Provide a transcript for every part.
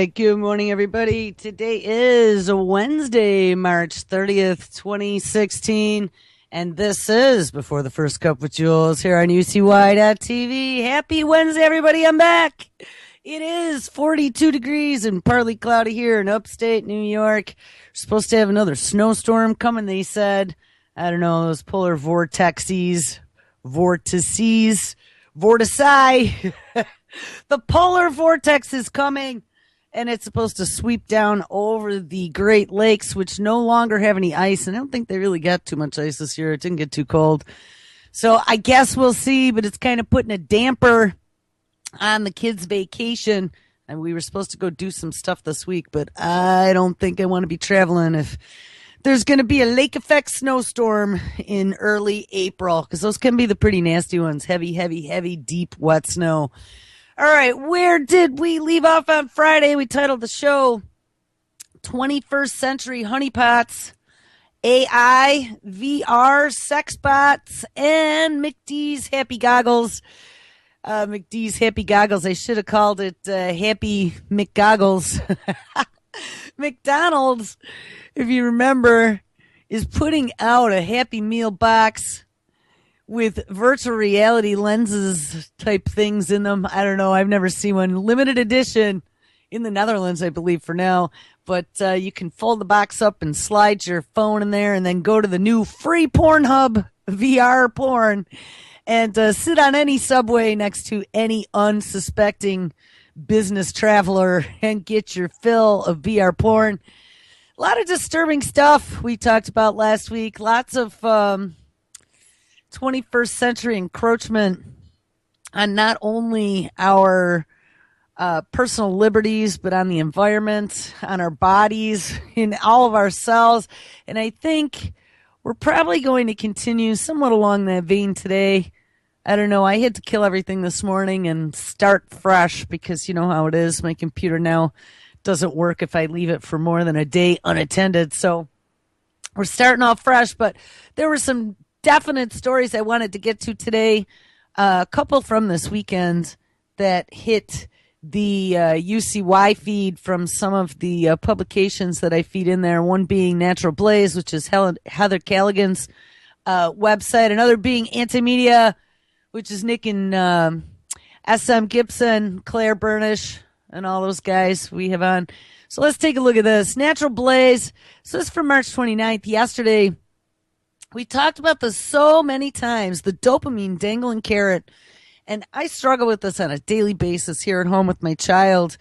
right. Good morning, everybody. Today is Wednesday, March 30th, 2016. And this is Before the First Cup with Jules here on UCY.TV. Happy Wednesday, everybody. I'm back. It is 42 degrees and partly cloudy here in upstate New York. We're supposed to have another snowstorm coming, they said. I don't know, those polar vortices. The polar vortex is coming, and it's supposed to sweep down over the Great Lakes, which no longer have any ice. And I don't think they really got too much ice this year. It didn't get too cold. So I guess we'll see, but it's kind of putting a damper on the kids' vacation. And we were supposed to go do some stuff this week, but I don't think I want to be traveling if there's going to be a lake effect snowstorm in early April, because those can be the pretty nasty ones. Heavy, deep, wet snow. All right, where did we leave off on Friday? We titled the show 21st Century Honeypots, AI, VR, sex bots, and McDee's Happy Goggles. McDee's Happy Goggles. I should have called it Happy McGoggles. McDonald's, if you remember, is putting out a Happy Meal box with virtual reality lenses type things in them. I don't know. I've never seen one. Limited edition in the Netherlands, I believe, for now. But you can fold the box up and slide your phone in there and then go to the new free Pornhub VR porn and sit on any subway next to any unsuspecting business traveler and get your fill of VR porn. A lot of disturbing stuff we talked about last week. Lots of 21st century encroachment on not only our personal liberties, but on the environment, on our bodies, in all of our cells. And I think we're probably going to continue somewhat along that vein today. I don't know. I had to kill everything this morning and start fresh because you know how it is. My computer now doesn't work if I leave it for more than a day unattended. So we're starting off fresh, but there were some definite stories I wanted to get to today. A couple from this weekend that hit the UCY feed from some of the publications that I feed in there. One being Natural Blaze, which is Heather Callaghan's website. Another being Antimedia, which is Nick and SM Gibson, Claire Burnish, and all those guys we have on. So let's take a look at this. Natural Blaze. So this is from March 29th. Yesterday, we talked about this so many times, the dopamine dangling carrot. And I struggle with this on a daily basis here at home with my child.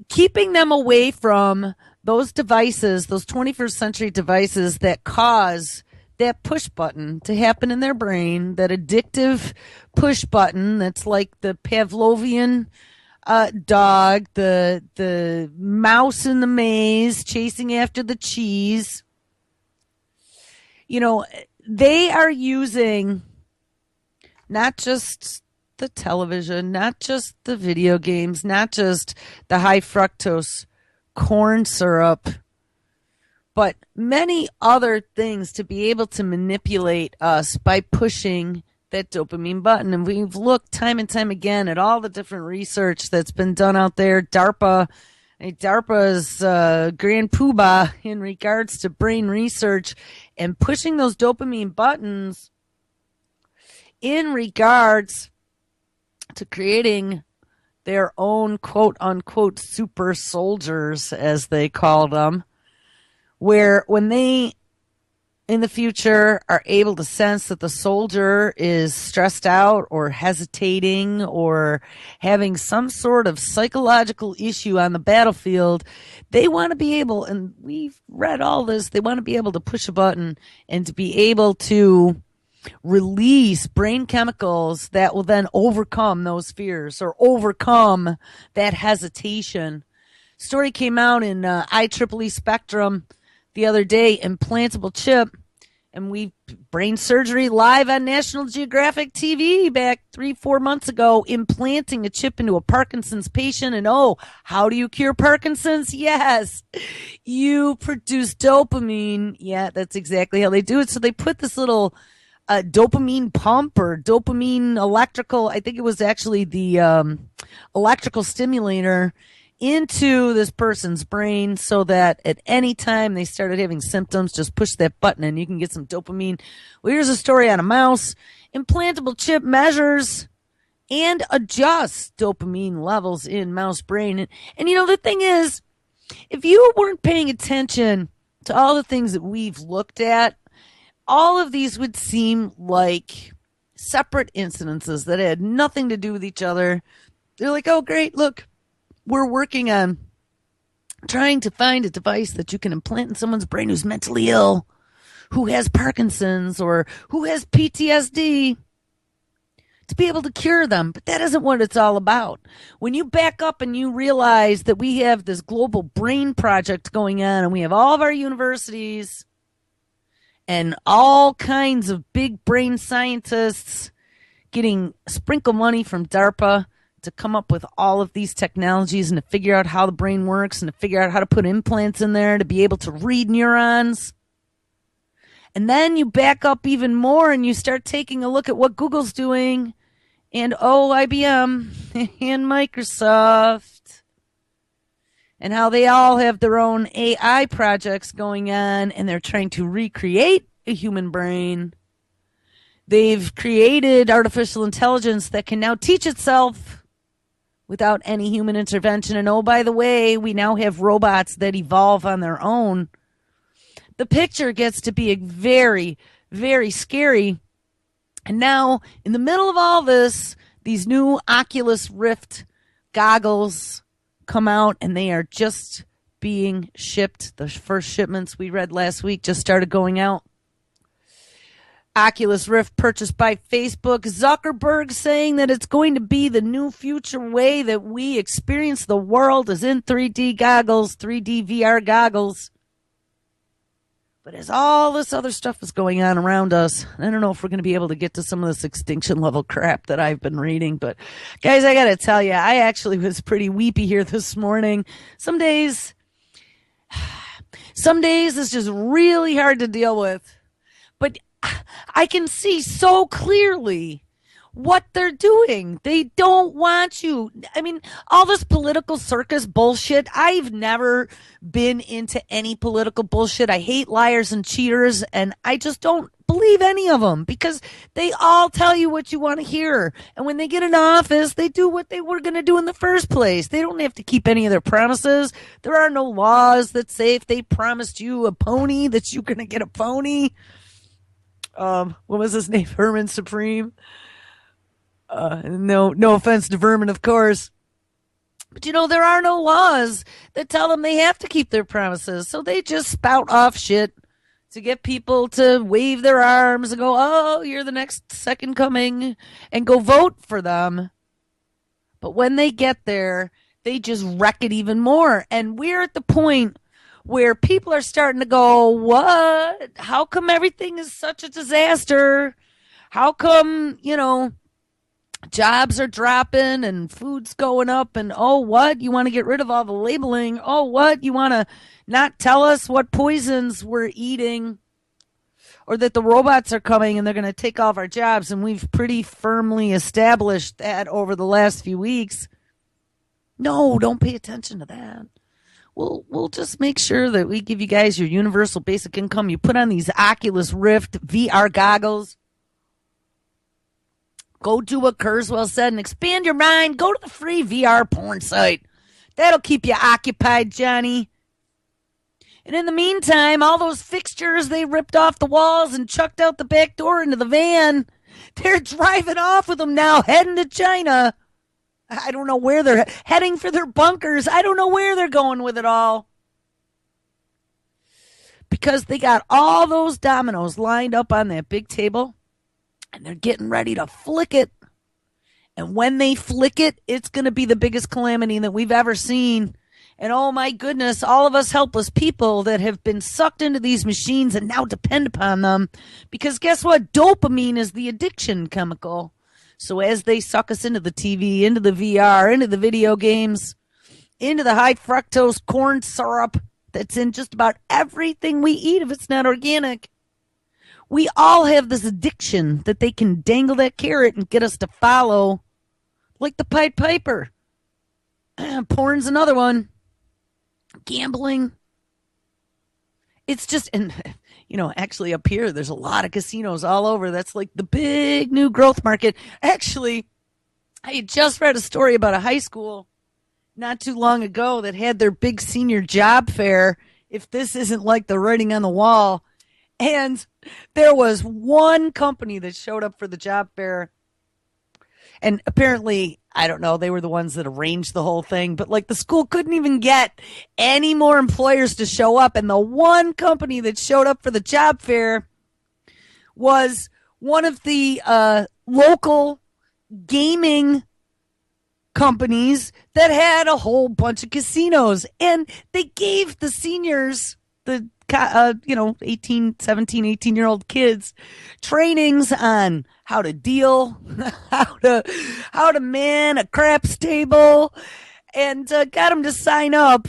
Keeping them away from those devices, those 21st century devices that cause that push button to happen in their brain, that addictive push button that's like the Pavlovian dog, the mouse in the maze chasing after the cheese. You know, they are using not just the television, not just the video games, not just the high fructose corn syrup, but many other things to be able to manipulate us by pushing that dopamine button. And we've looked time and time again at all the different research that's been done out there. DARPA's grand poobah in regards to brain research and pushing those dopamine buttons in regards to creating their own quote-unquote super soldiers, as they call them, where when they in the future are able to sense that the soldier is stressed out or hesitating or having some sort of psychological issue on the battlefield, they want to be able, and we've read all this, they want to be able to push a button and to be able to release brain chemicals that will then overcome those fears or overcome that hesitation. Story came out in IEEE Spectrum the other day, implantable chip, and we brain surgery live on National Geographic TV back 3-4 months ago, implanting a chip into a Parkinson's patient. And oh, how do you cure Parkinson's? Yes, you produce dopamine. Yeah, that's exactly how they do it. So they put this little dopamine pump or dopamine electrical, I think it was actually the electrical stimulator, into this person's brain so that at any time they started having symptoms, just push that button and you can get some dopamine. Well, here's a story on a mouse. Implantable chip measures and adjusts dopamine levels in mouse brain. And the thing is, if you weren't paying attention to all the things that we've looked at, all of these would seem like separate incidences that had nothing to do with each other. They're like, oh, great, look, we're working on trying to find a device that you can implant in someone's brain who's mentally ill, who has Parkinson's or who has PTSD, to be able to cure them. But that isn't what it's all about. When you back up and you realize that we have this global brain project going on and we have all of our universities and all kinds of big brain scientists getting sprinkle money from DARPA to come up with all of these technologies and to figure out how the brain works and to figure out how to put implants in there to be able to read neurons. And then you back up even more and you start taking a look at what Google's doing and IBM and Microsoft and how they all have their own AI projects going on and they're trying to recreate a human brain. They've created artificial intelligence that can now teach itself without any human intervention. And by the way, we now have robots that evolve on their own. The picture gets to be very, very scary. And now, in the middle of all this, these new Oculus Rift goggles come out and they are just being shipped. The first shipments we read last week just started going out. Oculus Rift purchased by Facebook. Zuckerberg saying that it's going to be the new future way that we experience the world is in 3D goggles, 3D VR goggles. But as all this other stuff is going on around us, I don't know if we're going to be able to get to some of this extinction level crap that I've been reading. But guys, I got to tell you, I actually was pretty weepy here this morning. Some days it's just really hard to deal with. But I can see so clearly what they're doing. They don't want you. I mean, all this political circus bullshit. I've never been into any political bullshit. I hate liars and cheaters, and I just don't believe any of them because they all tell you what you want to hear. And when they get in office, they do what they were going to do in the first place. They don't have to keep any of their promises. There are no laws that say if they promised you a pony that you're going to get a pony. What was his name? Herman Supreme. No offense to Vermin, of course. But there are no laws that tell them they have to keep their promises. So they just spout off shit to get people to wave their arms and go, oh, you're the next second coming, and go vote for them. But when they get there, they just wreck it even more. And we're at the point where people are starting to go, what? How come everything is such a disaster? How come, jobs are dropping and food's going up and what? You want to get rid of all the labeling? What? You want to not tell us what poisons we're eating or that the robots are coming and they're going to take all of our jobs? And we've pretty firmly established that over the last few weeks. No, don't pay attention to that. We'll just make sure that we give you guys your universal basic income. You put on these Oculus Rift VR goggles. Go do what Kurzweil said and expand your mind. Go to the free VR porn site. That'll keep you occupied, Johnny. And in the meantime, all those fixtures they ripped off the walls and chucked out the back door into the van, they're driving off with them now, heading to China. I don't know where they're heading for their bunkers. I don't know where they're going with it all. Because they got all those dominoes lined up on that big table. And they're getting ready to flick it. And when they flick it, it's going to be the biggest calamity that we've ever seen. And oh my goodness, all of us helpless people that have been sucked into these machines and now depend upon them. Because guess what? Dopamine is the addiction chemical. So as they suck us into the TV, into the VR, into the video games, into the high fructose corn syrup that's in just about everything we eat if it's not organic, we all have this addiction that they can dangle that carrot and get us to follow like the Pied Piper. Porn's another one. Gambling. It's just, and actually up here, there's a lot of casinos all over. That's like the big new growth market. Actually, I just read a story about a high school not too long ago that had their big senior job fair. If this isn't like the writing on the wall. And there was one company that showed up for the job fair. And apparently, I don't know, they were the ones that arranged the whole thing. But like the school couldn't even get any more employers to show up. And the one company that showed up for the job fair was one of the local gaming companies that had a whole bunch of casinos, and they gave the seniors, the 18-year-old kids, trainings on how to deal, how to man a craps table, and got them to sign up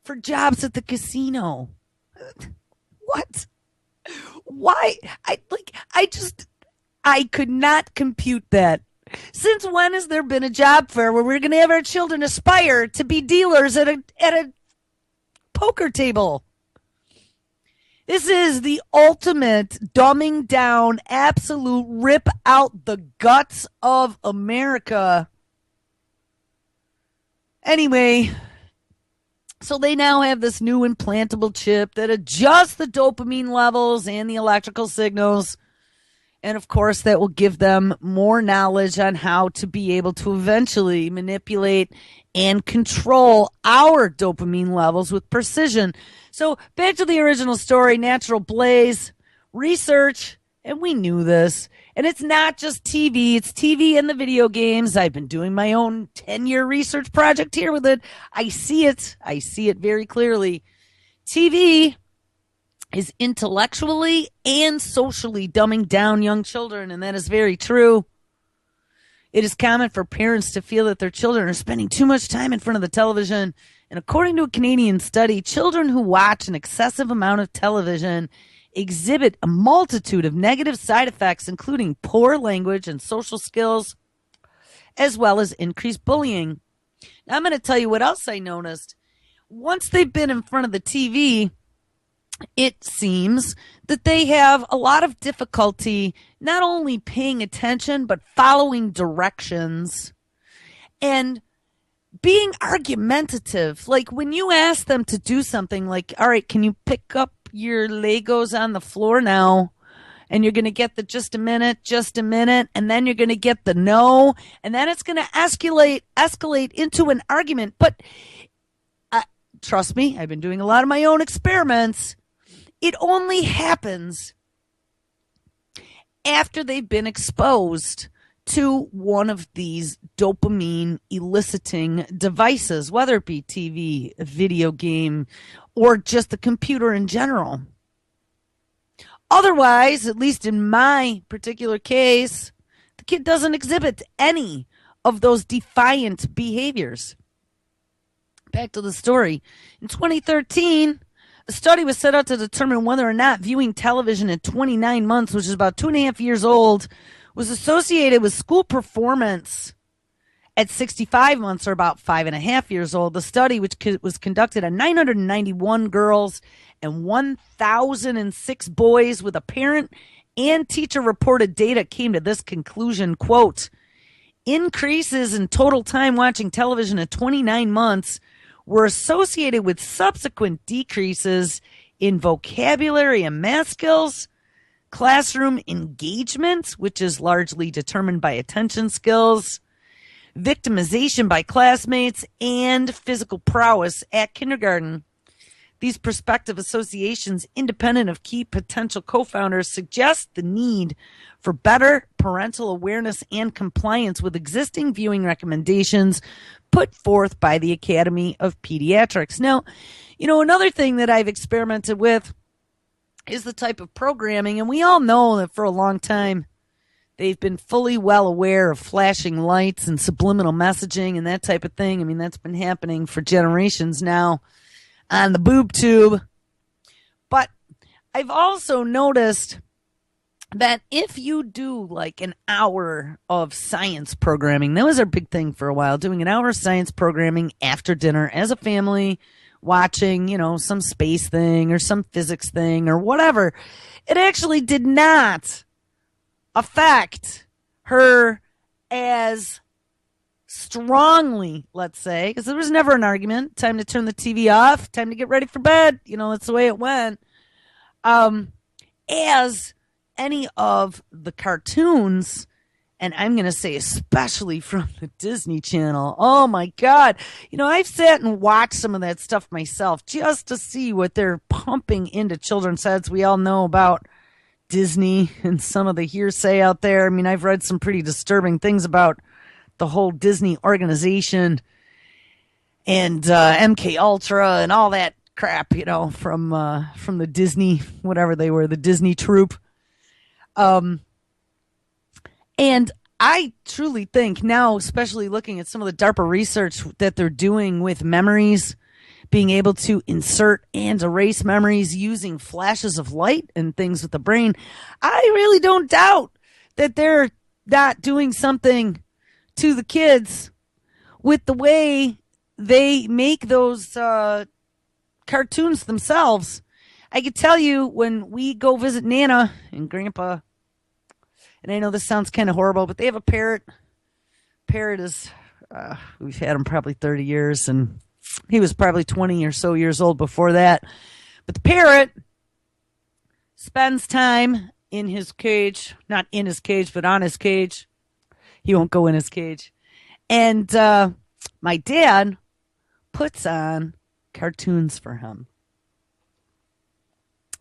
for jobs at the casino. What? Why? I could not compute that. Since when has there been a job fair where we're going to have our children aspire to be dealers at a poker table? This is the ultimate dumbing down, absolute rip out the guts of America. Anyway, so they now have this new implantable chip that adjusts the dopamine levels and the electrical signals. And of course, that will give them more knowledge on how to be able to eventually manipulate and control our dopamine levels with precision. So back to the original story, Natural Blaze, research, and we knew this. And it's not just TV, it's TV and the video games. I've been doing my own 10-year research project here with it. I see it very clearly. TV is intellectually and socially dumbing down young children, and that is very true. It is common for parents to feel that their children are spending too much time in front of the television. And according to a Canadian study, children who watch an excessive amount of television exhibit a multitude of negative side effects, including poor language and social skills, as well as increased bullying. Now, I'm going to tell you what else I noticed. Once they've been in front of the TV, it seems that they have a lot of difficulty not only paying attention, but following directions and being argumentative. Like when you ask them to do something like, all right, can you pick up your Legos on the floor now? And you're going to get the just a minute, and then you're going to get the no, and then it's going to escalate into an argument. But trust me, I've been doing a lot of my own experiments. It only happens after they've been exposed to one of these dopamine eliciting devices, whether it be TV, a video game, or just the computer in general. Otherwise, at least in my particular case, the kid doesn't exhibit any of those defiant behaviors. Back to the story. In 2013, a study was set out to determine whether or not viewing television at 29 months, which is about 2.5 years old, was associated with school performance. At 65 months, or about 5.5 years old, the study, which was conducted on 991 girls and 1,006 boys with a parent and teacher-reported data, came to this conclusion, quote, increases in total time watching television at 29 months were associated with subsequent decreases in vocabulary and math skills, classroom engagement, which is largely determined by attention skills, victimization by classmates, and physical prowess at kindergarten. These prospective associations, independent of key potential co-founders, suggest the need for better parental awareness and compliance with existing viewing recommendations put forth by the Academy of Pediatrics. Now, another thing that I've experimented with is the type of programming, and we all know that for a long time they've been fully well aware of flashing lights and subliminal messaging and that type of thing. I mean, that's been happening for generations now on the boob tube. But I've also noticed that if you do like an hour of science programming, that was our big thing for a while, doing an hour of science programming after dinner as a family, watching, some space thing or some physics thing or whatever, it actually did not affect her as strongly, let's say, because there was never an argument. Time to turn the TV off, time to get ready for bed. That's the way it went. As any of the cartoons, and I'm going to say especially from the Disney Channel. Oh my God. I've sat and watched some of that stuff myself just to see what they're pumping into children's heads. We all know about Disney and some of the hearsay out there. I mean, I've read some pretty disturbing things about the whole Disney organization and MK Ultra and all that crap, from the Disney, whatever they were, the Disney troupe. And I truly think now, especially looking at some of the DARPA research that they're doing with memories, being able to insert and erase memories using flashes of light and things with the brain, I really don't doubt that they're not doing something to the kids with the way they make those cartoons themselves. I could tell you when we go visit Nana and Grandpa, and I know this sounds kind of horrible, but they have a parrot. Parrot is, we've had him probably 30 years, and he was probably 20 or so years old before that. But the parrot spends time in his cage, not in his cage, but on his cage. He won't go in his cage. And my dad puts on cartoons for him.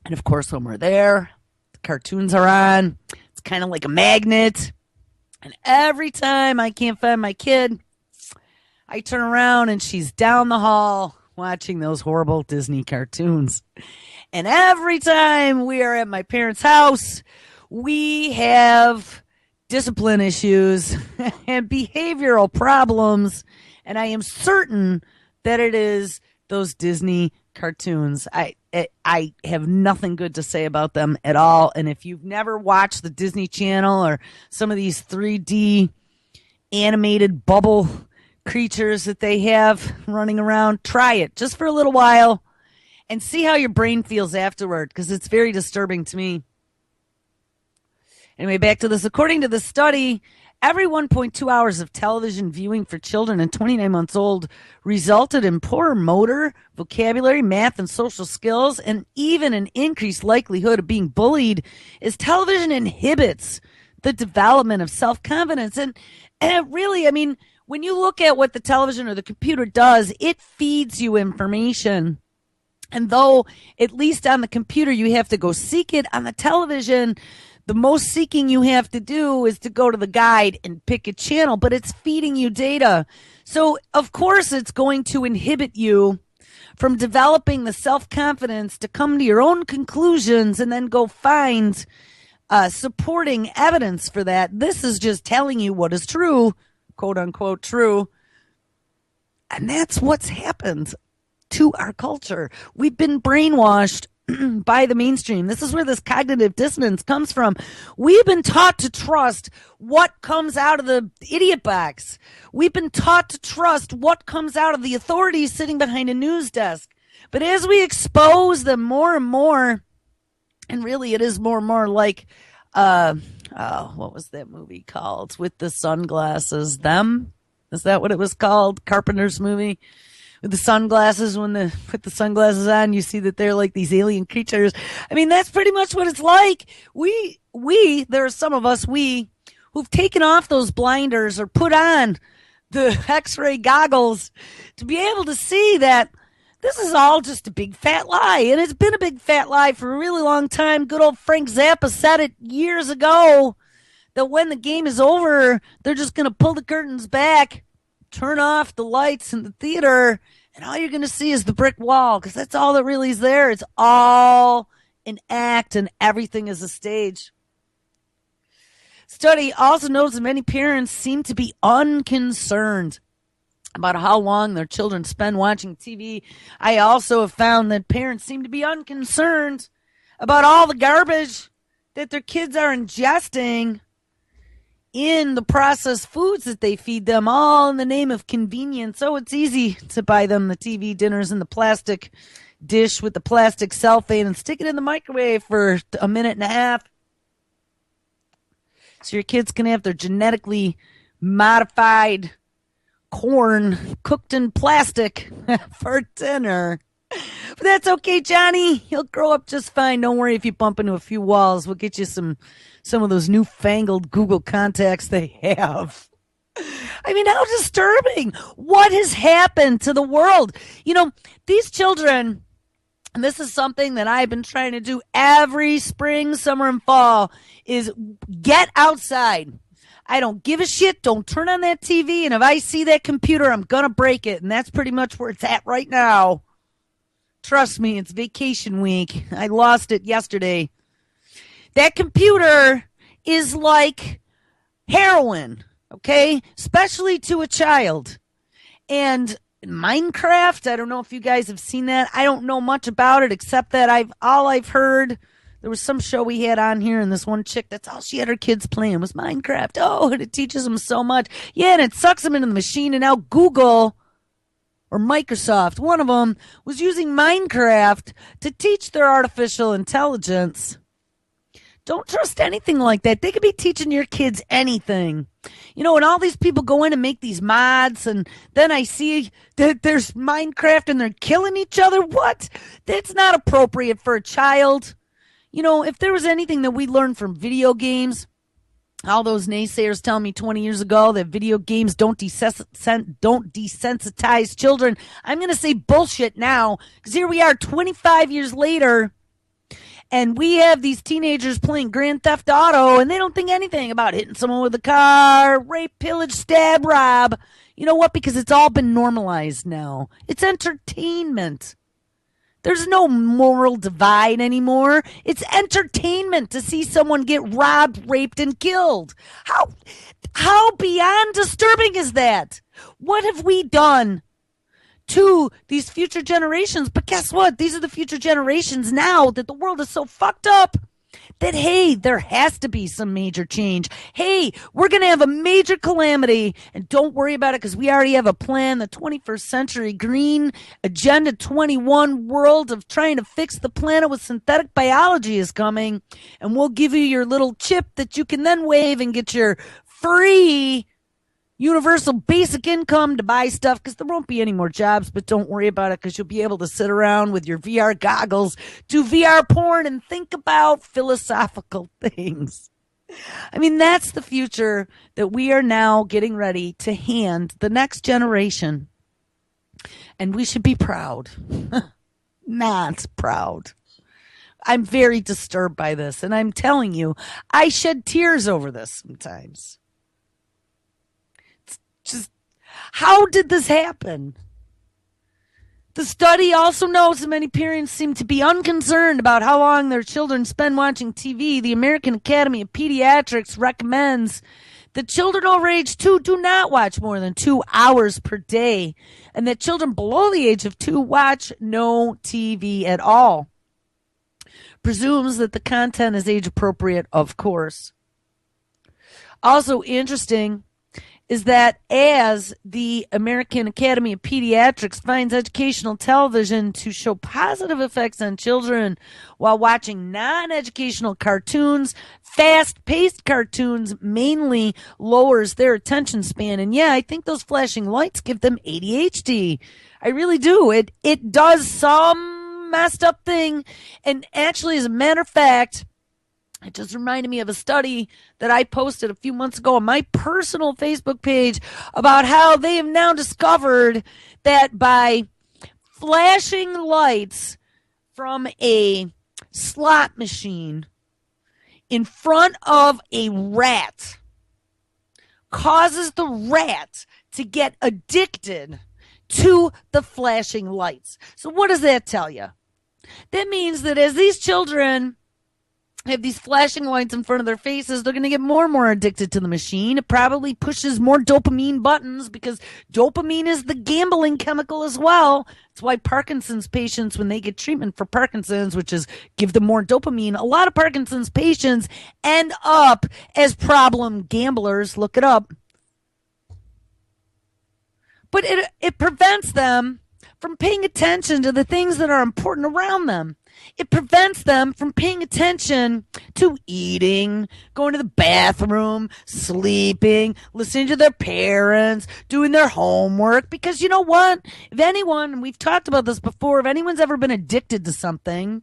And of course, when we're there, the cartoons are on. It's kind of like a magnet. And every time I can't find my kid, I turn around and she's down the hall watching those horrible Disney cartoons. And every time we are at my parents' house, we have discipline issues and behavioral problems. And I am certain that it is those Disney cartoons. I have nothing good to say about them at all. And if you've never watched the Disney Channel or some of these 3D animated bubble creatures that they have running around, try it just for a little while and see how your brain feels afterward, because it's very disturbing to me. Anyway, back to this. According to the study, every 1.2 hours of television viewing for children and 29 months old resulted in poorer motor, vocabulary, math, and social skills, and even an increased likelihood of being bullied, as television inhibits the development of self-confidence. And really, I mean, when you look at what the television or the computer does, it feeds you information. And though, at least on the computer, you have to go seek it, on the television, the most seeking you have to do is to go to the guide and pick a channel, but it's feeding you data. So, of course, it's going to inhibit you from developing the self-confidence to come to your own conclusions and then go find supporting evidence for that. This is just telling you what is true, quote unquote true. And that's what's happened to our culture. We've been brainwashed by the mainstream. This is where this cognitive dissonance comes from. We've been taught to trust what comes out of the idiot box. We've been taught to trust what comes out of the authorities sitting behind a news desk. But as we expose them more and more, and really it is more and more like, what was that movie called with the sunglasses? Them? Is that what it was called? Carpenter's movie? With the sunglasses, when they put the sunglasses on, you see that they're like these alien creatures. I mean, that's pretty much what it's like. There are some of us, who've taken off those blinders or put on the X-ray goggles to be able to see that this is all just a big fat lie. And it's been a big fat lie for a really long time. Good old Frank Zappa said it years ago, that when the game is over, they're just going to pull the curtains back, turn off the lights in the theater, and all you're going to see is the brick wall, because that's all that really is there. It's all an act, and everything is a stage. Study also knows that many parents seem to be unconcerned about how long their children spend watching TV. I also have found that parents seem to be unconcerned about all the garbage that their kids are ingesting in the processed foods that they feed them, all in the name of convenience. Oh, it's easy to buy them the TV dinners in the plastic dish with the plastic cellophane and stick it in the microwave for a minute and a half. So your kids can have their genetically modified corn cooked in plastic for dinner. But that's okay, Johnny. He'll grow up just fine. Don't worry if you bump into a few walls. We'll get you some of those newfangled Google contacts they have. I mean, how disturbing. What has happened to the world? You know, these children, and this is something that I've been trying to do every spring, summer, and fall, is get outside. I don't give a shit. Don't turn on that TV. And if I see that computer, I'm going to break it. And that's pretty much where it's at right now. Trust me, it's vacation week. I lost it yesterday. That computer is like heroin, okay? Especially to a child. And Minecraft, I don't know if you guys have seen that. I don't know much about it except that all I've heard, there was some show we had on here, and this one chick, that's all she had her kids playing was Minecraft. Oh, and it teaches them so much. Yeah, and it sucks them into the machine, and now Google or Microsoft, one of them, was using Minecraft to teach their artificial intelligence. Don't trust anything like that. They could be teaching your kids anything. You know, and all these people go in and make these mods, and then I see that there's Minecraft and they're killing each other. What? That's not appropriate for a child. You know, if there was anything that we learned from video games, all those naysayers tell me 20 years ago that video games don't desensitize children. I'm going to say bullshit now, because here we are 25 years later, and we have these teenagers playing Grand Theft Auto, and they don't think anything about hitting someone with a car, rape, pillage, stab, rob. You know what? Because it's all been normalized now. It's entertainment. There's no moral divide anymore. It's entertainment to see someone get robbed, raped, and killed. How beyond disturbing is that? What have we done to these future generations? But guess what? These are the future generations now that the world is so fucked up that, hey, there has to be some major change. Hey, we're going to have a major calamity, and don't worry about it because we already have a plan. The 21st Century Green Agenda 21 world of trying to fix the planet with synthetic biology is coming, and we'll give you your little chip that you can then wave and get your free universal basic income to buy stuff, because there won't be any more jobs, but don't worry about it because you'll be able to sit around with your VR goggles, do VR porn, and think about philosophical things. I mean, that's the future that we are now getting ready to hand the next generation. And we should be proud. Not proud. I'm very disturbed by this, and I'm telling you, I shed tears over this sometimes. Just, how did this happen? The study also notes that many parents seem to be unconcerned about how long their children spend watching TV. The American Academy of Pediatrics recommends that children over age 2 do not watch more than 2 hours per day, and that children below the age of 2 watch no TV at all. Presumes that the content is age appropriate, of course. Also interesting is that as the American Academy of Pediatrics finds educational television to show positive effects on children while watching non-educational cartoons, fast-paced cartoons mainly lowers their attention span. And yeah, I think those flashing lights give them ADHD. I really do. It does some messed up thing. And actually, as a matter of fact, it just reminded me of a study that I posted a few months ago on my personal Facebook page about how they have now discovered that by flashing lights from a slot machine in front of a rat causes the rat to get addicted to the flashing lights. So what does that tell you? That means that as these children have these flashing lights in front of their faces, they're going to get more and more addicted to the machine. It probably pushes more dopamine buttons because dopamine is the gambling chemical as well. It's why Parkinson's patients, when they get treatment for Parkinson's, which is give them more dopamine, a lot of Parkinson's patients end up as problem gamblers. Look it up. But it prevents them from paying attention to the things that are important around them. It prevents them from paying attention to eating, going to the bathroom, sleeping, listening to their parents, doing their homework. Because you know what? If anyone, and we've talked about this before, if anyone's ever been addicted to something,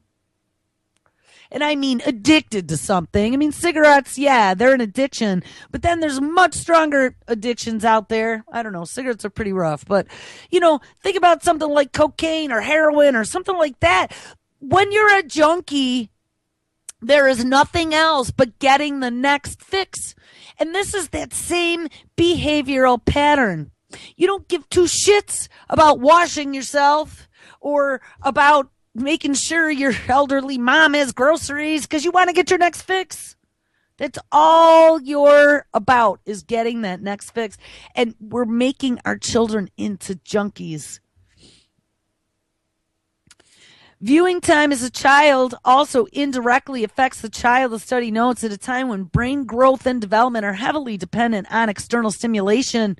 and I mean addicted to something, I mean cigarettes, yeah, they're an addiction. But then there's much stronger addictions out there. I don't know, cigarettes are pretty rough. But, think about something like cocaine or heroin or something like that. When you're a junkie, there is nothing else but getting the next fix. And this is that same behavioral pattern. You don't give two shits about washing yourself or about making sure your elderly mom has groceries because you want to get your next fix. That's all you're about, is getting that next fix. And we're making our children into junkies. Viewing time as a child also indirectly affects the child. The study notes at a time when brain growth and development are heavily dependent on external stimulation,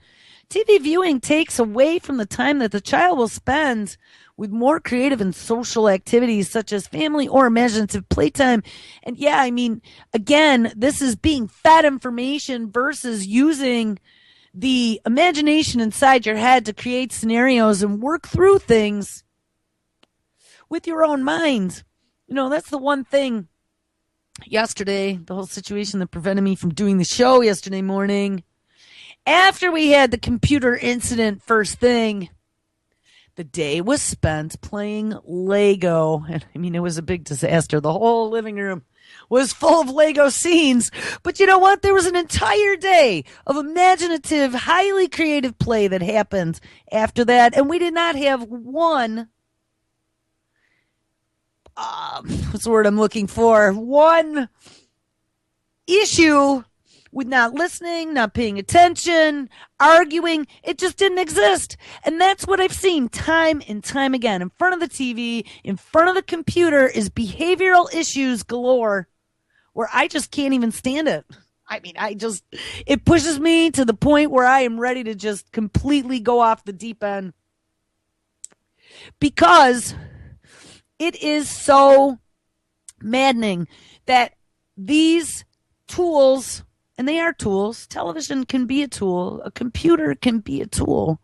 TV viewing takes away from the time that the child will spend with more creative and social activities such as family or imaginative playtime. And yeah, I mean, again, this is being fed information versus using the imagination inside your head to create scenarios and work through things with your own mind. That's the one thing yesterday, the whole situation that prevented me from doing the show yesterday morning. After we had the computer incident first thing, the day was spent playing Lego. And I mean, it was a big disaster. The whole living room was full of Lego scenes. But you know what? There was an entire day of imaginative, highly creative play that happened after that. And we did not have one what's the word I'm looking for? One issue with not listening, not paying attention, arguing. It just didn't exist. And that's what I've seen time and time again. In front of the TV, in front of the computer is behavioral issues galore where I just can't even stand it. I mean, it pushes me to the point where I am ready to just completely go off the deep end. Because it is so maddening that these tools, and they are tools, television can be a tool, a computer can be a tool,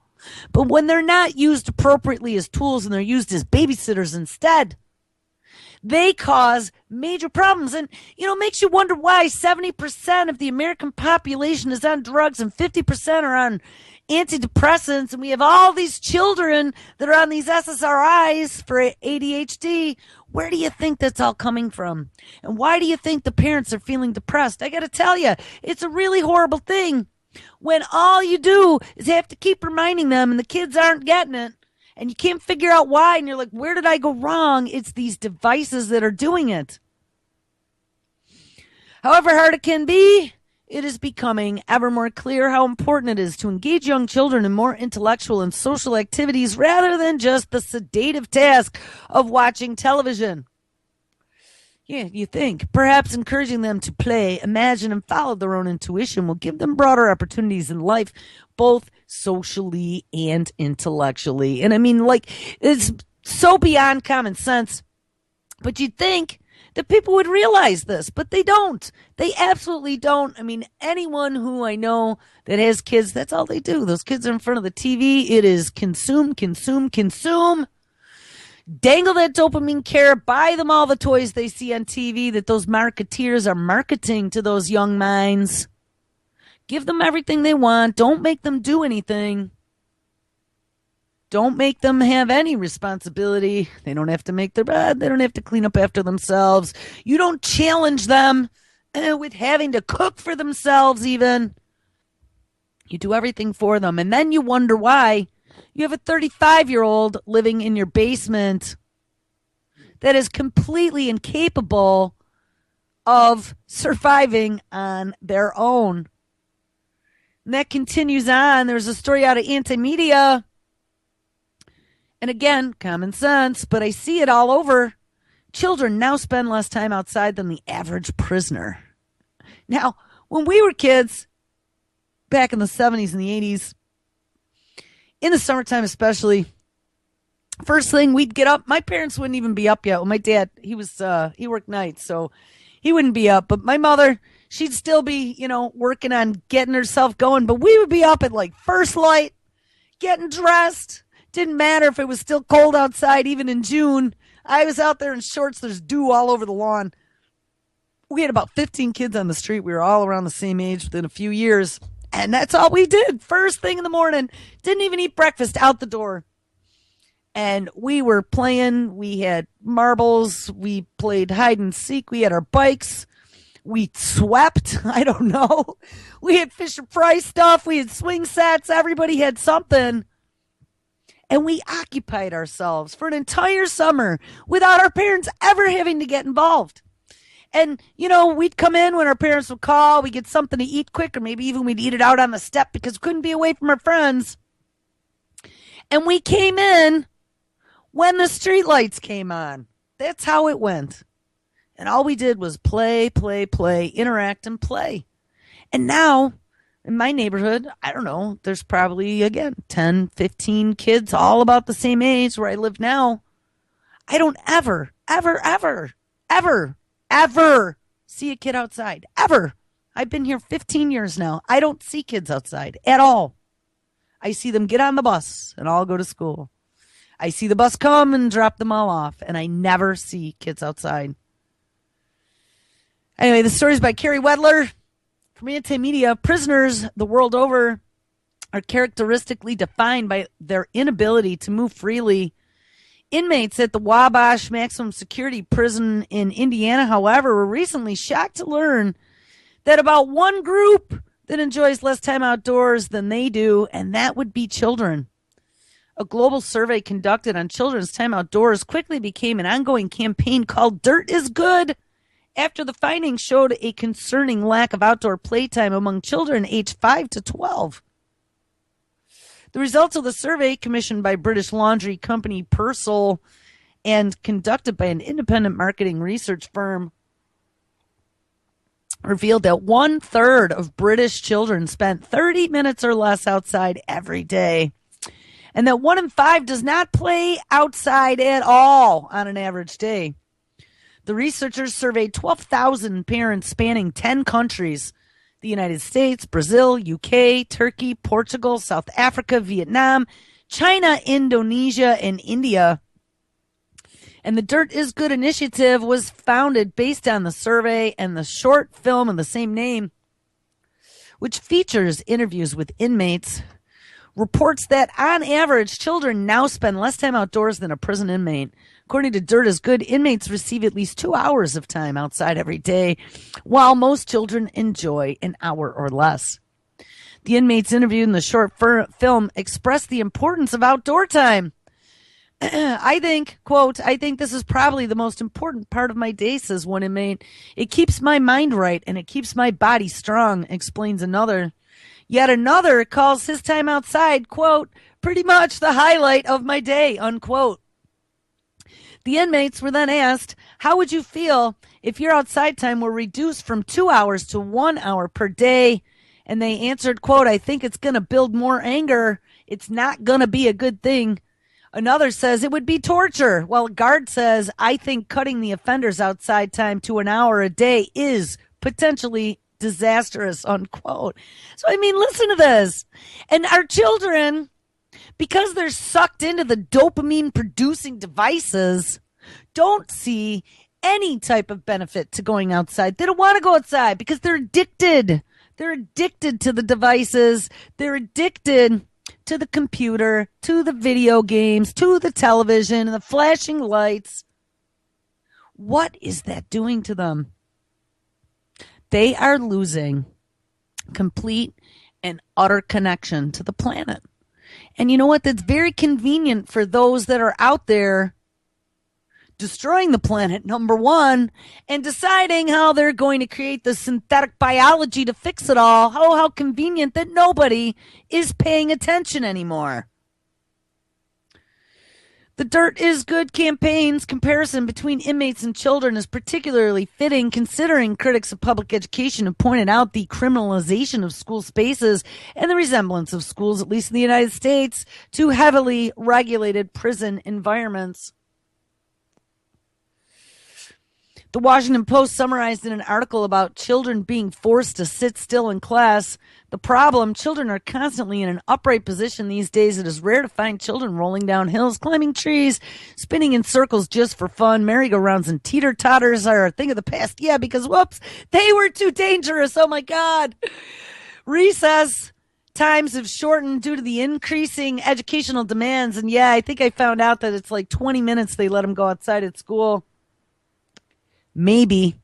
but when they're not used appropriately as tools and they're used as babysitters instead, they cause major problems. And, makes you wonder why 70% of the American population is on drugs and 50% are on antidepressants, and we have all these children that are on these SSRIs for ADHD. Where do you think that's all coming from? And why do you think the parents are feeling depressed? I got to tell you, it's a really horrible thing when all you do is have to keep reminding them and the kids aren't getting it and you can't figure out why. And you're like, where did I go wrong? It's these devices that are doing it. However hard it can be, it is becoming ever more clear how important it is to engage young children in more intellectual and social activities rather than just the sedative task of watching television. Yeah, you think perhaps encouraging them to play, imagine, and follow their own intuition will give them broader opportunities in life, both socially and intellectually. And I mean, it's so beyond common sense, but you'd think that people would realize this, but they don't. They absolutely don't. I mean, anyone who I know that has kids, that's all they do. Those kids are in front of the TV. It is consume, consume, consume. Dangle that dopamine carrot, buy them all the toys they see on TV that those marketeers are marketing to those young minds. Give them everything they want. Don't make them do anything. Don't make them have any responsibility. They don't have to make their bed. They don't have to clean up after themselves. You don't challenge them with having to cook for themselves even. You do everything for them. And then you wonder why you have a 35-year-old living in your basement that is completely incapable of surviving on their own. And that continues on. There's a story out of Anti-Media. And again, common sense, but I see it all over. Children now spend less time outside than the average prisoner. Now, when we were kids, back in the 70s and the 80s, in the summertime especially, first thing we'd get up, my parents wouldn't even be up yet. Well, my dad, he worked nights, so he wouldn't be up. But my mother, she'd still be, working on getting herself going. But we would be up at like first light, getting dressed. Didn't matter if it was still cold outside, even in June. I was out there in shorts. There's dew all over the lawn. We had about 15 kids on the street. We were all around the same age within a few years. And that's all we did. First thing in the morning. Didn't even eat breakfast, out the door. And we were playing. We had marbles. We played hide and seek. We had our bikes. We swept. I don't know. We had Fisher Price stuff. We had swing sets. Everybody had something. And we occupied ourselves for an entire summer without our parents ever having to get involved. And, we'd come in when our parents would call. We'd get something to eat quick, or maybe even we'd eat it out on the step because we couldn't be away from our friends. And we came in when the streetlights came on. That's how it went. And all we did was play, interact, and play. And now, in my neighborhood, I don't know, there's probably, again, 10, 15 kids all about the same age where I live now. I don't ever see a kid outside. Ever. I've been here 15 years now. I don't see kids outside at all. I see them get on the bus and all go to school. I see the bus come and drop them all off, and I never see kids outside. Anyway, the story is by Carrie Wedler from Anti-Media. Prisoners the world over are characteristically defined by their inability to move freely. Inmates at the Wabash Maximum Security Prison in Indiana, however, were recently shocked to learn that about one group that enjoys less time outdoors than they do, and that would be children. A global survey conducted on children's time outdoors quickly became an ongoing campaign called Dirt is Good, after the findings showed a concerning lack of outdoor playtime among children aged 5 to 12. The results of the survey, commissioned by British laundry company Purcell and conducted by an independent marketing research firm, revealed that 1/3 of British children spent 30 minutes or less outside every day, and that 1 in 5 does not play outside at all on an average day. The researchers surveyed 12,000 parents spanning 10 countries: the United States, Brazil, UK, Turkey, Portugal, South Africa, Vietnam, China, Indonesia, and India. And the Dirt is Good initiative was founded based on the survey and the short film of the same name, which features interviews with inmates, reports that on average, children now spend less time outdoors than a prison inmate. According to Dirt is Good, inmates receive at least 2 hours of time outside every day, while most children enjoy an hour or less. The inmates interviewed in the short film expressed the importance of outdoor time. I think, quote, "I think this is probably the most important part of my day," says one inmate. "It keeps my mind right and it keeps my body strong," explains another. Yet another calls his time outside, quote, "pretty much the highlight of my day," unquote. The inmates were then asked, how would you feel if your outside time were reduced from 2 hours to 1 hour per day? And they answered, quote, "I think it's going to build more anger. It's not going to be a good thing." Another says it would be torture, while a guard says, "I think cutting the offender's outside time to 1 hour a day is potentially disastrous," unquote. So, listen to this. And our children, because they're sucked into the dopamine-producing devices, don't see any type of benefit to going outside. They don't want to go outside because they're addicted. They're addicted to the devices. They're addicted to the computer, to the video games, to the television, and the flashing lights. What is that doing to them? They are losing complete and utter connection to the planet. And you know what? That's very convenient for those that are out there destroying the planet, number one, and deciding how they're going to create the synthetic biology to fix it all. Oh, how convenient that nobody is paying attention anymore. The Dirt is Good campaign's comparison between inmates and children is particularly fitting, considering critics of public education have pointed out the criminalization of school spaces and the resemblance of schools, at least in the United States, to heavily regulated prison environments. The Washington Post summarized in an article about children being forced to sit still in class the problem: children are constantly in an upright position these days. It is rare to find children rolling down hills, climbing trees, spinning in circles just for fun. Merry-go-rounds and teeter-totters are a thing of the past. Yeah, because, whoops, they were too dangerous. Oh, my God. Recess times have shortened due to the increasing educational demands. And, yeah, I think I found out that it's like 20 minutes they let them go outside at school. Maybe.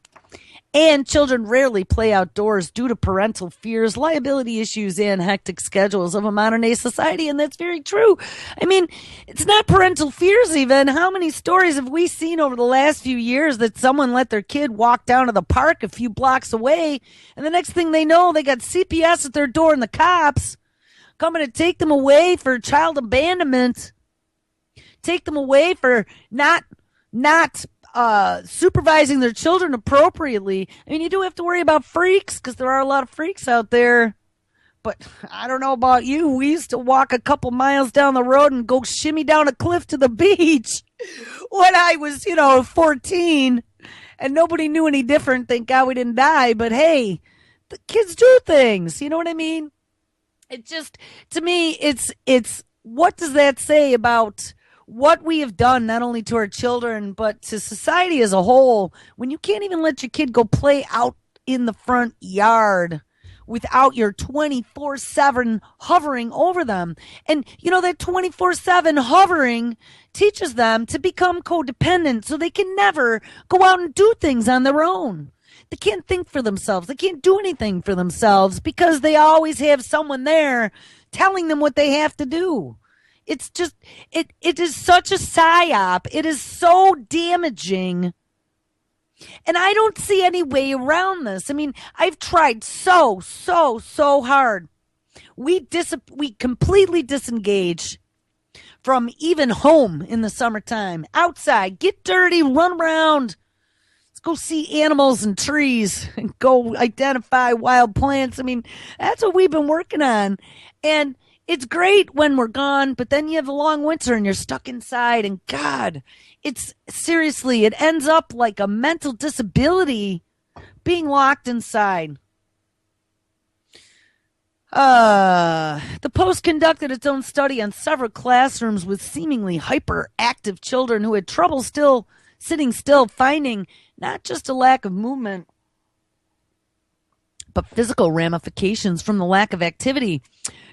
And children rarely play outdoors due to parental fears, liability issues, and hectic schedules of a modern day society. And that's very true. I mean, it's not parental fears even. How many stories have we seen over the last few years that someone let their kid walk down to the park a few blocks away, and the next thing they know, they got CPS at their door and the cops coming to take them away for child abandonment, take them away for not supervising their children appropriately. I mean, you do have to worry about freaks because there are a lot of freaks out there. But I don't know about you. We used to walk a couple miles down the road and go shimmy down a cliff to the beach when I was, 14. And nobody knew any different. Thank God we didn't die. But hey, the kids do things. You know what I mean? It just, to me, it's what does that say about what we have done, not only to our children, but to society as a whole, when you can't even let your kid go play out in the front yard without your 24/7 hovering over them. And, that 24/7 hovering teaches them to become codependent so they can never go out and do things on their own. They can't think for themselves. They can't do anything for themselves because they always have someone there telling them what they have to do. It's just, it is such a psyop. It is so damaging. And I don't see any way around this. I mean, I've tried so hard. We completely disengage from even home in the summertime. Outside, get dirty, run around. Let's go see animals and trees and go identify wild plants. I mean, that's what we've been working on. And it's great when we're gone, but then you have a long winter and you're stuck inside. And God, it ends up like a mental disability being locked inside. The Post conducted its own study on several classrooms with seemingly hyperactive children who had trouble sitting still, finding not just a lack of movement, but physical ramifications from the lack of activity.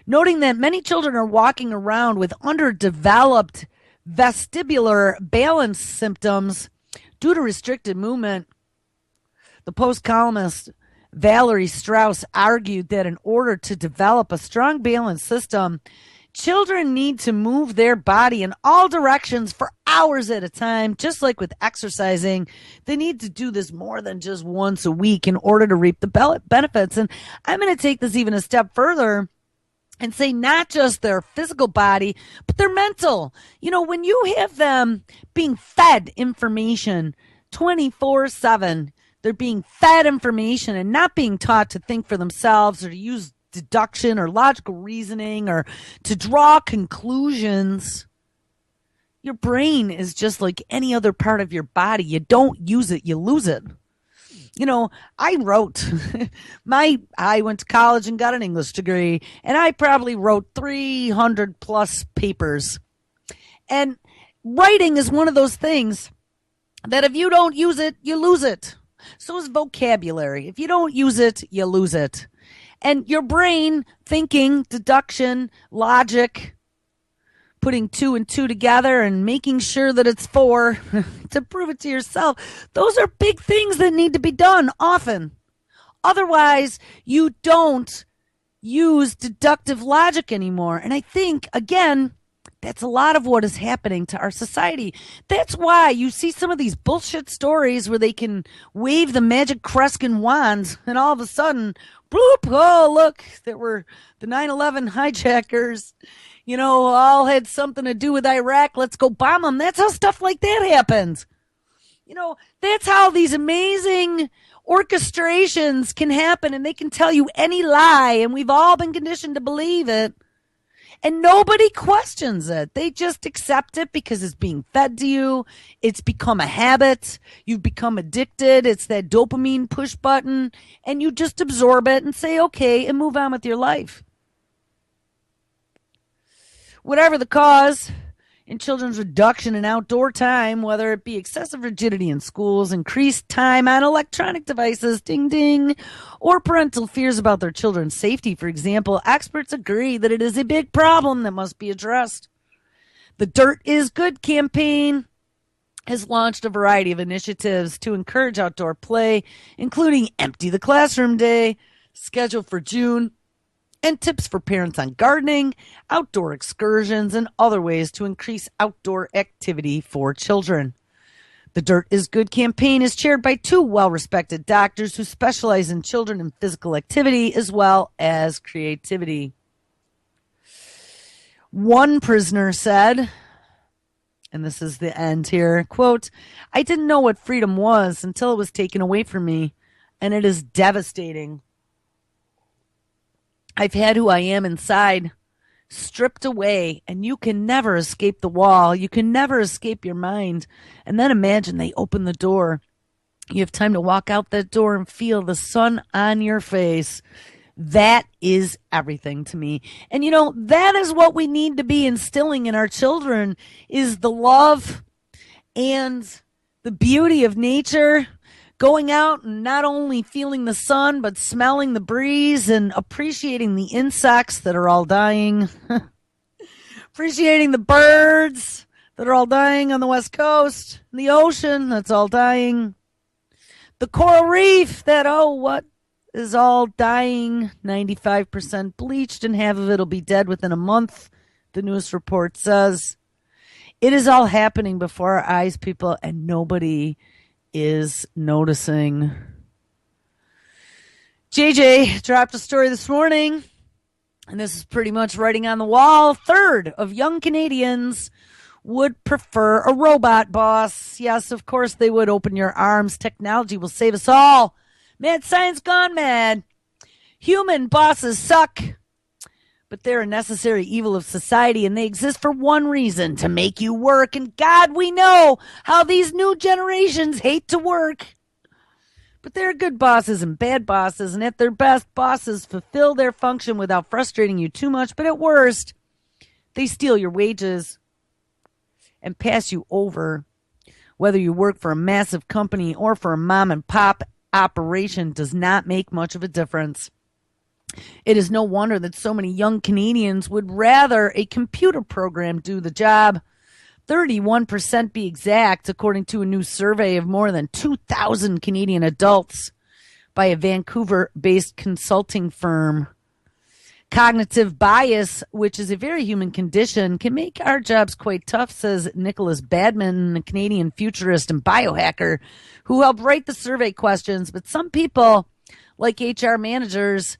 Noting that many children are walking around with underdeveloped vestibular balance symptoms due to restricted movement. The Post columnist Valerie Strauss argued that in order to develop a strong balance system, children need to move their body in all directions for hours at a time. Just like with exercising, they need to do this more than just once a week in order to reap the benefits. And I'm going to take this even a step further and say not just their physical body, but their mental. When you have them being fed information 24/7, they're being fed information and not being taught to think for themselves or to use deduction or logical reasoning or to draw conclusions. Your brain is just like any other part of your body. You don't use it, you lose it. I wrote, I went to college and got an English degree, and I probably wrote 300 plus papers. And writing is one of those things that if you don't use it, you lose it. So is vocabulary. If you don't use it, you lose it. And your brain, thinking, deduction, logic, putting 2 and 2 together and making sure that it's 4 to prove it to yourself. Those are big things that need to be done often. Otherwise, you don't use deductive logic anymore. And I think, again, That's a lot of what is happening to our society. That's why you see some of these bullshit stories where they can wave the magic Kreskin wands and all of a sudden, bloop, oh, look, that were the 9/11 hijackers, all had something to do with Iraq. Let's go bomb them. That's how stuff like that happens. That's how these amazing orchestrations can happen, and they can tell you any lie, and we've all been conditioned to believe it. And nobody questions it. They just accept it because it's being fed to you. It's become a habit. You've become addicted. It's that dopamine push button. And you just absorb it and say, okay, and move on with your life. Whatever the cause, in children's reduction in outdoor time, whether it be excessive rigidity in schools, increased time on electronic devices, ding ding, or parental fears about their children's safety, for example, experts agree that it is a big problem that must be addressed. The Dirt is Good campaign has launched a variety of initiatives to encourage outdoor play, including Empty the Classroom Day, scheduled for June, and tips for parents on gardening, outdoor excursions, and other ways to increase outdoor activity for children. The Dirt is Good campaign is chaired by two well-respected doctors who specialize in children and physical activity as well as creativity. One prisoner said, and this is the end here, quote, "I didn't know what freedom was until it was taken away from me, and it is devastating. I've had who I am inside stripped away, and you can never escape the wall. You can never escape your mind. And then imagine they open the door. You have time to walk out that door and feel the sun on your face. That is everything to me." And that is what we need to be instilling in our children, is the love and the beauty of nature. Going out and not only feeling the sun, but smelling the breeze and appreciating the insects that are all dying. Appreciating the birds that are all dying on the West Coast. The ocean that's all dying. The coral reef that, what is all dying. 95% bleached, and half of it will be dead within a month, the newest report says. It is all happening before our eyes, people, and nobody is noticing. JJ dropped a story this morning, and this is pretty much writing on the wall. A third of young Canadians would prefer a robot boss. Yes, of course they would. Open your arms. Technology will save us all. Mad science gone mad. Human bosses suck, but they're a necessary evil of society, and they exist for one reason: to make you work. And God, we know how these new generations hate to work. But there are good bosses and bad bosses, and at their best, bosses fulfill their function without frustrating you too much, but at worst, they steal your wages and pass you over. Whether you work for a massive company or for a mom and pop operation does not make much of a difference. It is no wonder that so many young Canadians would rather a computer program do the job. 31% be exact, according to a new survey of more than 2,000 Canadian adults by a Vancouver-based consulting firm. Cognitive bias, which is a very human condition, can make our jobs quite tough, says Nicholas Badman, a Canadian futurist and biohacker who helped write the survey questions. But some people, like HR managers,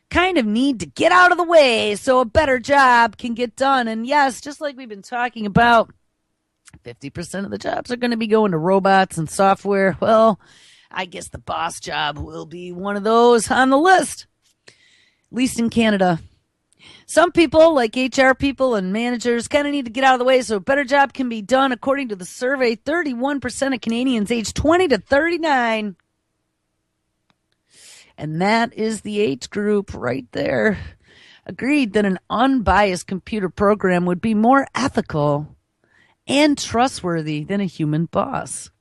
kind of need to get out of the way so a better job can get done. And yes, just like we've been talking about, 50% of the jobs are going to be going to robots and software. Well, I guess the boss job will be one of those on the list, at least in Canada. Some people, like HR people and managers, kind of need to get out of the way so a better job can be done. According to the survey, 31% of Canadians aged 20 to 39, and that is the age group right there, agreed that an unbiased computer program would be more ethical and trustworthy than a human boss.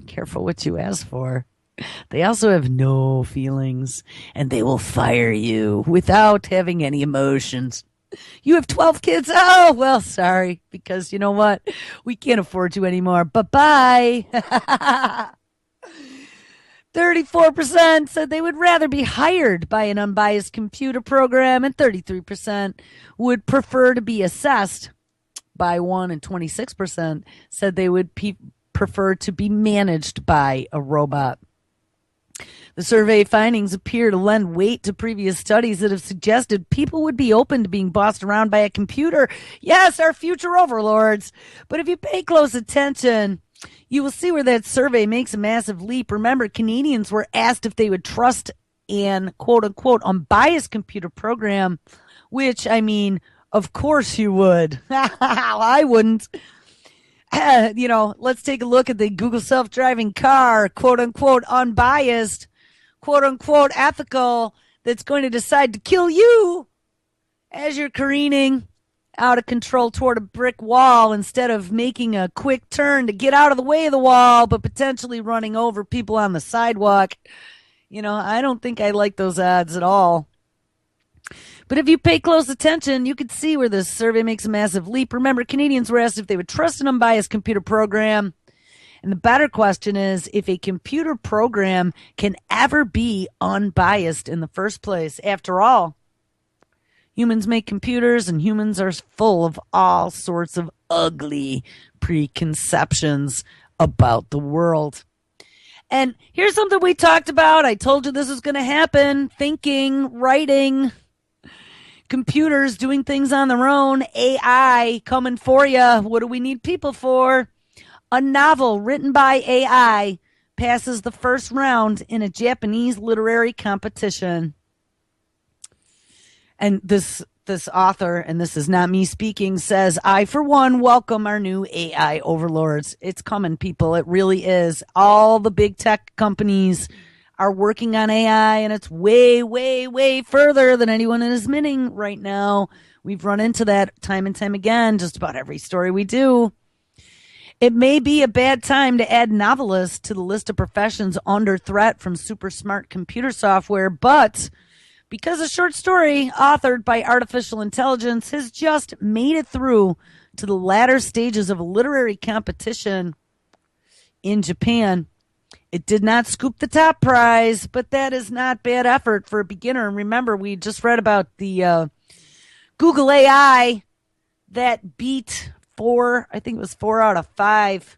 Careful what you ask for. They also have no feelings, and they will fire you without having any emotions. You have 12 kids? Oh, well, sorry, because you know what? We can't afford you anymore. Bye-bye. 34% said they would rather be hired by an unbiased computer program, and 33% would prefer to be assessed by one, and 26% said they would prefer to be managed by a robot. The survey findings appear to lend weight to previous studies that have suggested people would be open to being bossed around by a computer. Yes, our future overlords. But if you pay close attention, you will see where that survey makes a massive leap. Remember, Canadians were asked if they would trust an quote-unquote unbiased computer program, which, I mean, of course you would. I wouldn't. Let's take a look at the Google self-driving car, quote-unquote unbiased, quote-unquote ethical, that's going to decide to kill you as you're careening out of control toward a brick wall instead of making a quick turn to get out of the way of the wall, but potentially running over people on the sidewalk. I don't think I like those odds at all. But if you pay close attention, you could see where this survey makes a massive leap. Remember, Canadians were asked if they would trust an unbiased computer program. And the better question is if a computer program can ever be unbiased in the first place. After all, humans make computers, and humans are full of all sorts of ugly preconceptions about the world. And here's something we talked about. I told you this was going to happen. Thinking, writing, computers doing things on their own, AI coming for you. What do we need people for? A novel written by AI passes the first round in a Japanese literary competition. And this author, and this is not me speaking, says, I, for one, welcome our new AI overlords. It's coming, people. It really is. All the big tech companies are working on AI, and it's way, way, way further than anyone is admitting right now. We've run into that time and time again, just about every story we do. It may be a bad time to add novelists to the list of professions under threat from super smart computer software, but because a short story authored by artificial intelligence has just made it through to the latter stages of a literary competition in Japan, it did not scoop the top prize, but that is not bad effort for a beginner. And remember, we just read about the Google AI that beat I think it was 4 out of 5.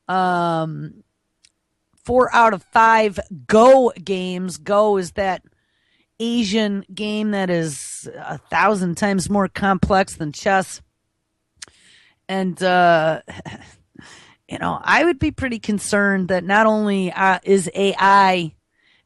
4 out of 5 Go games. Go is that Asian game that is 1,000 times more complex than chess. And, I would be pretty concerned that not only is AI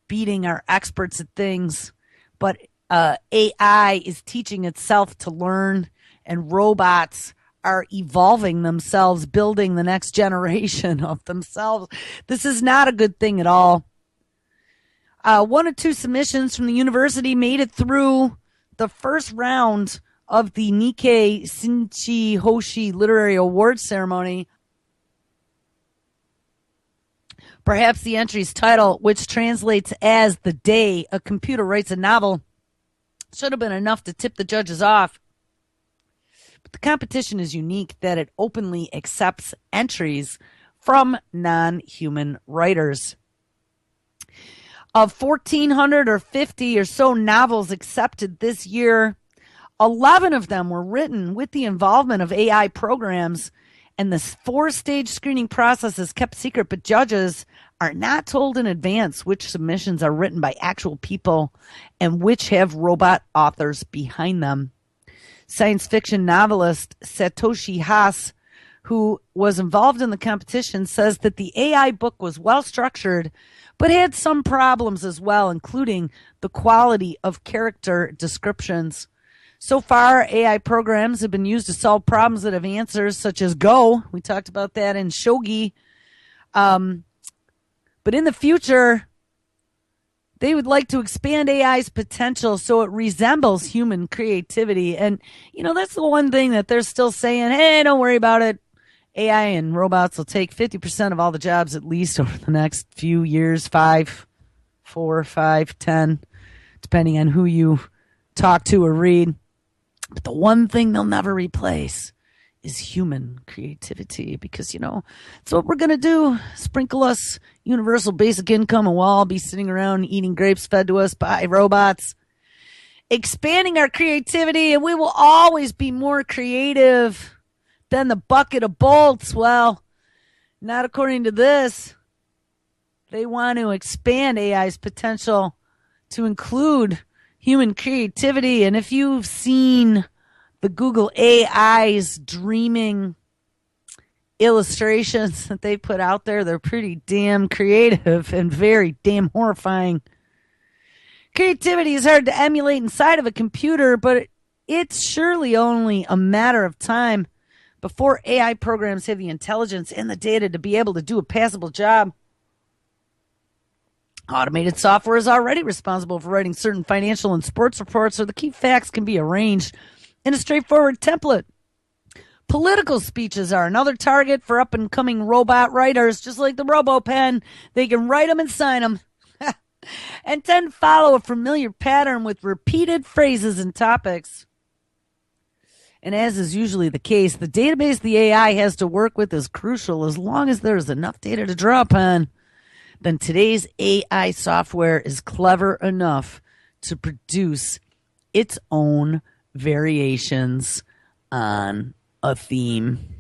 beating our experts at things, but AI is teaching itself to learn, and robots are evolving themselves, building the next generation of themselves. This is not a good thing at all. 1 or 2 submissions from the university made it through the first round of the Nikkei Shinchi Hoshi Literary Awards ceremony. Perhaps the entry's title, which translates as The Day a Computer Writes a Novel, should have been enough to tip the judges off. But the competition is unique that it openly accepts entries from non-human writers. Of 1,450 or so novels accepted this year, 11 of them were written with the involvement of AI programs, and the 4-stage screening process is kept secret, but judges are not told in advance which submissions are written by actual people and which have robot authors behind them. Science fiction novelist Satoshi Haas, who was involved in the competition, says that the AI book was well structured, but had some problems as well, including the quality of character descriptions. So far, AI programs have been used to solve problems that have answers, such as Go. We talked about that in Shogi. But in the future, they would like to expand AI's potential so it resembles human creativity. And, that's the one thing that they're still saying, hey, don't worry about it. AI and robots will take 50% of all the jobs at least over the next few years, 5, 4, 5, 10, depending on who you talk to or read. But the one thing they'll never replace is human creativity, because, it's what we're going to do. Sprinkle us universal basic income and we'll all be sitting around eating grapes fed to us by robots, expanding our creativity, and we will always be more creative then the bucket of bolts, well, not according to this. They want to expand AI's potential to include human creativity. And if you've seen the Google AI's dreaming illustrations that they put out there, they're pretty damn creative and very damn horrifying. Creativity is hard to emulate inside of a computer, but it's surely only a matter of time before AI programs have the intelligence and the data to be able to do a passable job. Automated software is already responsible for writing certain financial and sports reports, so the key facts can be arranged in a straightforward template. Political speeches are another target for up-and-coming robot writers, just like the RoboPen. They can write them and sign them and tend to follow a familiar pattern with repeated phrases and topics. And as is usually the case, the database the AI has to work with is crucial. As long as there is enough data to draw upon, then today's AI software is clever enough to produce its own variations on a theme.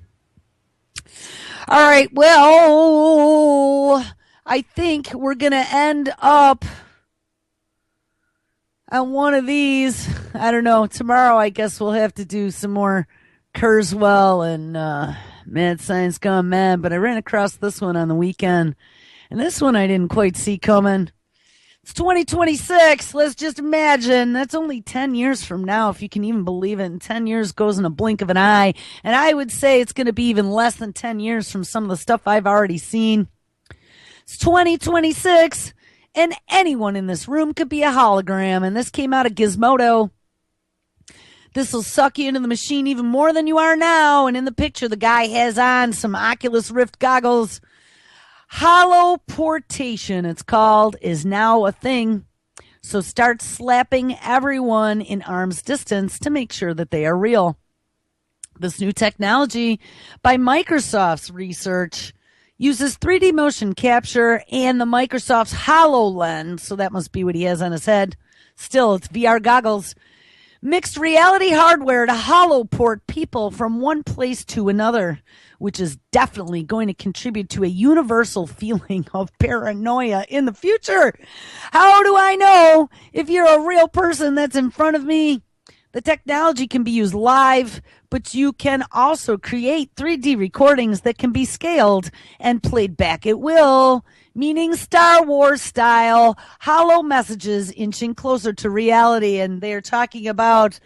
All right, well, I think we're going to end up on one of these. I don't know. Tomorrow, I guess we'll have to do some more Kurzweil and Mad Science Gone Mad, but I ran across this one on the weekend, and this one I didn't quite see coming. It's 2026. Let's just imagine. That's only 10 years from now, if you can even believe it. And 10 years goes in a blink of an eye. And I would say it's going to be even less than 10 years from some of the stuff I've already seen. It's 2026, and anyone in this room could be a hologram. And this came out of Gizmodo. This will suck you into the machine even more than you are now. And in the picture, the guy has on some Oculus Rift goggles. Holoportation, it's called, is now a thing. So start slapping everyone in arm's distance to make sure that they are real. This new technology by Microsoft's research uses 3D motion capture and the Microsoft's HoloLens, so that must be what he has on his head. Still, it's VR goggles. Mixed reality hardware to holoport people from one place to another, which is definitely going to contribute to a universal feeling of paranoia in the future. How do I know if you're a real person that's in front of me? The technology can be used live, but you can also create 3D recordings that can be scaled and played back at will, meaning Star Wars style hollow messages inching closer to reality. And they're talking about,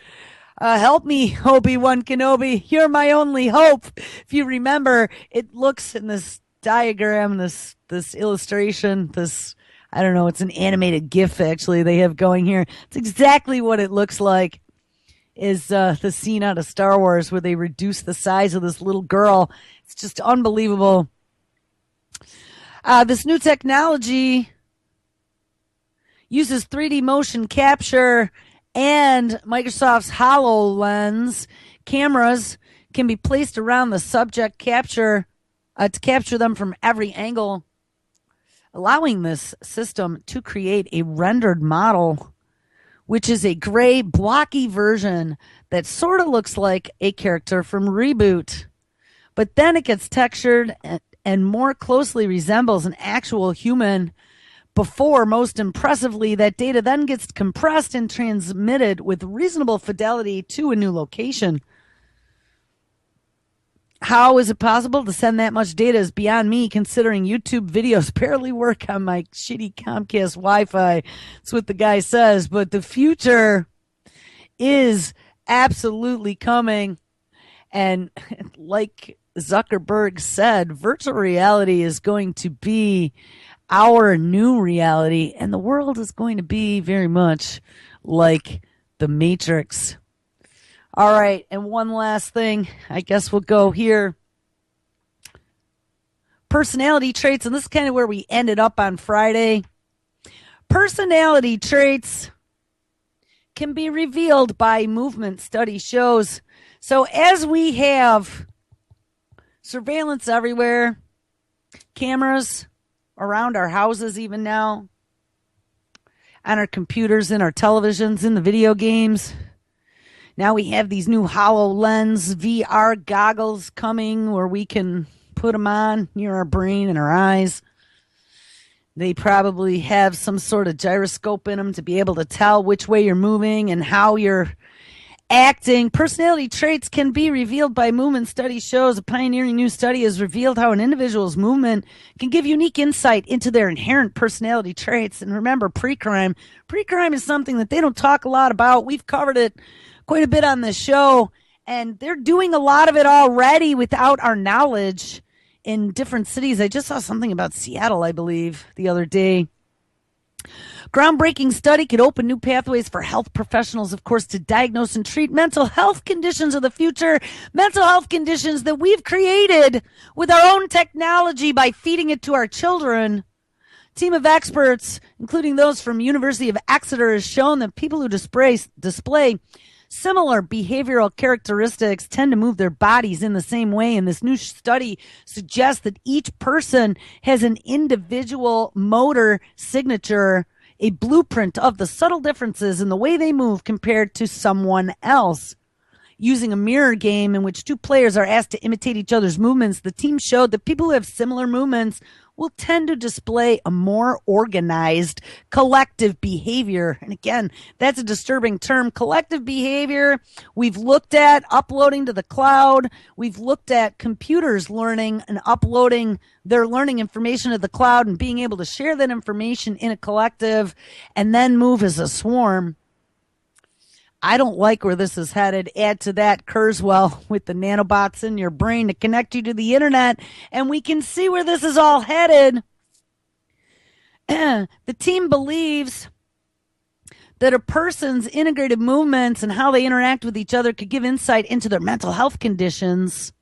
help me, Obi-Wan Kenobi, you're my only hope. If you remember, it looks in this diagram, this illustration, this, I don't know, it's an animated GIF actually they have going here. It's exactly what it looks like. Is the scene out of Star Wars where they reduce the size of this little girl. It's just unbelievable. This new technology uses 3D motion capture and Microsoft's HoloLens. Cameras can be placed around the subject to capture them from every angle, allowing this system to create a rendered model, which is a gray, blocky version that sort of looks like a character from Reboot. But then it gets textured and more closely resembles an actual human before, most impressively, that data then gets compressed and transmitted with reasonable fidelity to a new location. How is it possible to send that much data is beyond me, considering YouTube videos barely work on my shitty Comcast Wi-Fi. That's what the guy says. But the future is absolutely coming. And like Zuckerberg said, virtual reality is going to be our new reality. And the world is going to be very much like the Matrix. All right, and one last thing. I guess we'll go here. Personality traits, and this is kind of where we ended up on Friday. Personality traits can be revealed by movement, study shows. So as we have surveillance everywhere, cameras around our houses even now, on our computers, in our televisions, in the video games, Now we have these new HoloLens VR goggles coming where we can put them on near our brain and our eyes. They probably have some sort of gyroscope in them to be able to tell which way you're moving and how you're acting. Personality traits can be revealed by movement. Study shows a pioneering new study has revealed how an individual's movement can give unique insight into their inherent personality traits. And remember, pre-crime is something that they don't talk a lot about. We've covered it quite a bit on the show, and they're doing a lot of it already without our knowledge in different cities. I just saw something about Seattle, I believe, the other day. Groundbreaking study could open new pathways for health professionals, of course, to diagnose and treat mental health conditions of the future, mental health conditions that we've created with our own technology by feeding it to our children. Team of experts, including those from University of Exeter, has shown that people who display similar behavioral characteristics tend to move their bodies in the same way. And this new study suggests that each person has an individual motor signature, a blueprint of the subtle differences in the way they move compared to someone else. Using a mirror game in which two players are asked to imitate each other's movements, the team showed that people who have similar movements will tend to display a more organized collective behavior. And again, that's a disturbing term, collective behavior. We've looked at uploading to the cloud. We've looked at computers learning and uploading their learning information to the cloud and being able to share that information in a collective and then move as a swarm. I don't like where this is headed. Add to that Kurzweil with the nanobots in your brain to connect you to the internet, and we can see where this is all headed. The team believes that a person's integrated movements and how they interact with each other could give insight into their mental health conditions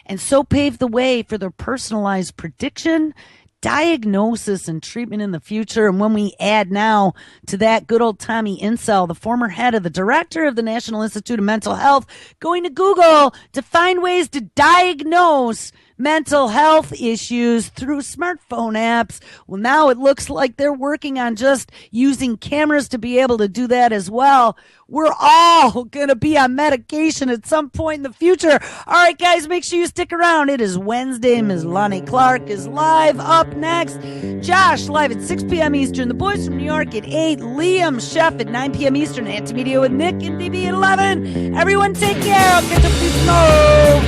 and so pave the way for their personalized prediction, diagnosis, and treatment in the future. And when we add now to that good old Tommy Insel, the former head of the director of the National Institute of Mental Health, going to Google to find ways to diagnose mental health issues through smartphone apps. Well, now it looks like they're working on just using cameras to be able to do that as well. We're all going to be on medication at some point in the future. All right, guys, make sure you stick around. It is Wednesday. Ms. Lonnie Clark is live. Up next, Josh live at 6 p.m. Eastern. The boys from New York at 8. Liam Chef at 9 p.m. Eastern. Antimedia with Nick and DB at 11. Everyone take care. I'll catch up with you tomorrow.